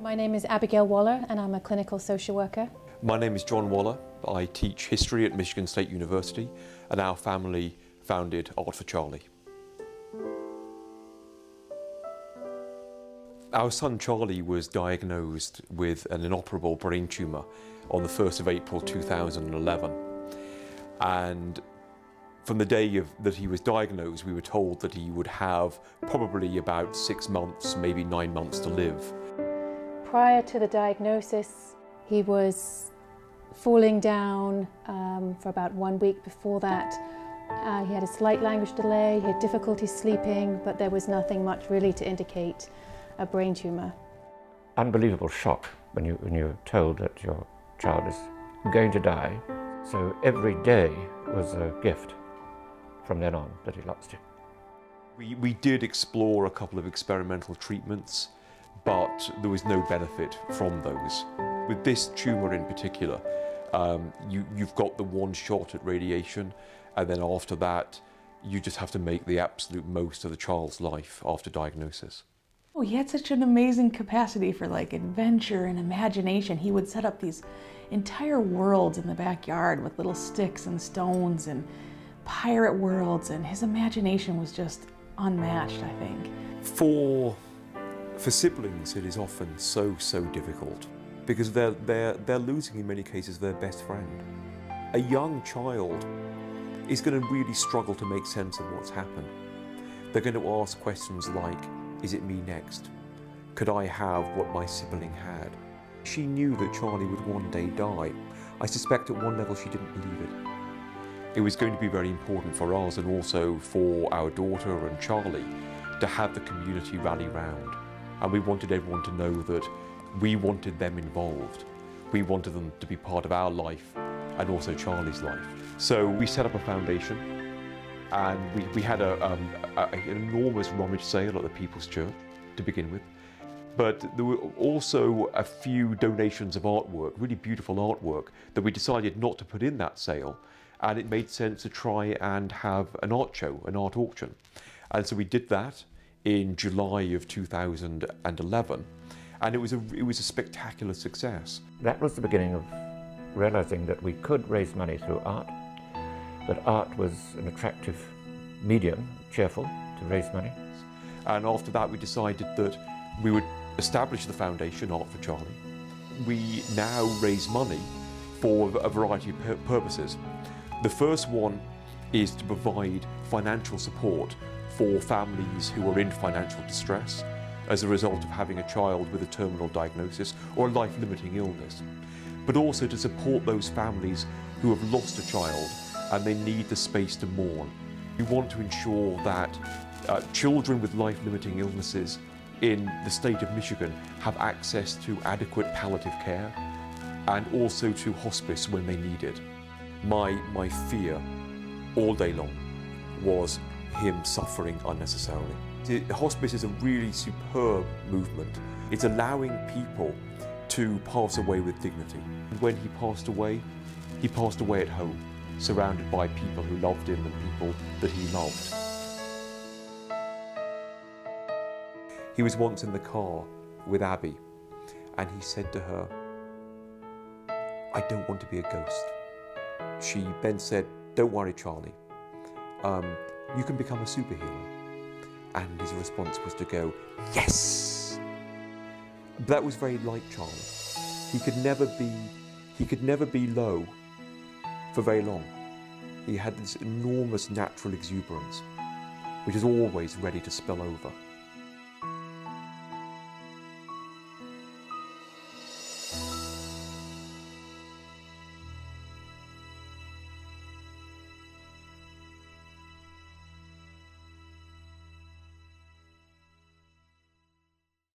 My name is Abigail Waller and I'm a clinical social worker. My name is John Waller. I teach history at Michigan State University and our family founded Art for Charlie. Our son Charlie was diagnosed with an inoperable brain tumour on the 1st of April 2011, and from the day that he was diagnosed we were told that he would have probably about 6 months, maybe 9 months to live. Prior to the diagnosis he was falling down for about 1 week before that. He had a slight language delay, he had difficulty sleeping, but there was nothing much really to indicate a brain tumour. Unbelievable shock when you're told that your child is going to die. So every day was a gift from then on that he lost him. We did explore a couple of experimental treatments, but there was no benefit from those. With this tumour in particular, you've got the one shot at radiation, and then after that you just have to make the absolute most of the child's life after diagnosis. Oh, he had such an amazing capacity for like adventure and imagination. He would set up these entire worlds in the backyard with little sticks and stones and pirate worlds, and his imagination was just unmatched, I think. For siblings it is often so difficult because they're losing in many cases their best friend. A young child is going to really struggle to make sense of what's happened. They're going to ask questions like, is it me next? Could I have what my sibling had? She knew that Charlie would one day die. I suspect at one level she didn't believe it. It was going to be very important for us and also for our daughter and Charlie to have the community rally round. And we wanted everyone to know that we wanted them involved. We wanted them to be part of our life and also Charlie's life. So we set up a foundation, and we had an enormous rummage sale at the People's Church to begin with. But there were also a few donations of artwork, really beautiful artwork, that we decided not to put in that sale, and it made sense to try and have an art show, an art auction. And so we did that in July of 2011, and it was a spectacular success. That was the beginning of realizing that we could raise money through art, that art was an attractive medium, cheerful, to raise money. And after that we decided that we would establish the foundation, Art for Charlie. We now raise money for a variety of purposes. The first one is to provide financial support for families who are in financial distress as a result of having a child with a terminal diagnosis or a life-limiting illness, but also to support those families who have lost a child and they need the space to mourn. We want to ensure that children with life-limiting illnesses in the state of Michigan have access to adequate palliative care and also to hospice when they need it. My fear all day long was him suffering unnecessarily. The hospice is a really superb movement. It's allowing people to pass away with dignity. When he passed away at home, surrounded by people who loved him and people that he loved. He was once in the car with Abby, and he said to her, "I don't want to be a ghost." She then said, "Don't worry, Charlie, you can become a superhero." And his response was to go, "Yes!" That was very like Charlie. He could never be low for very long. He had this enormous natural exuberance, which is always ready to spill over.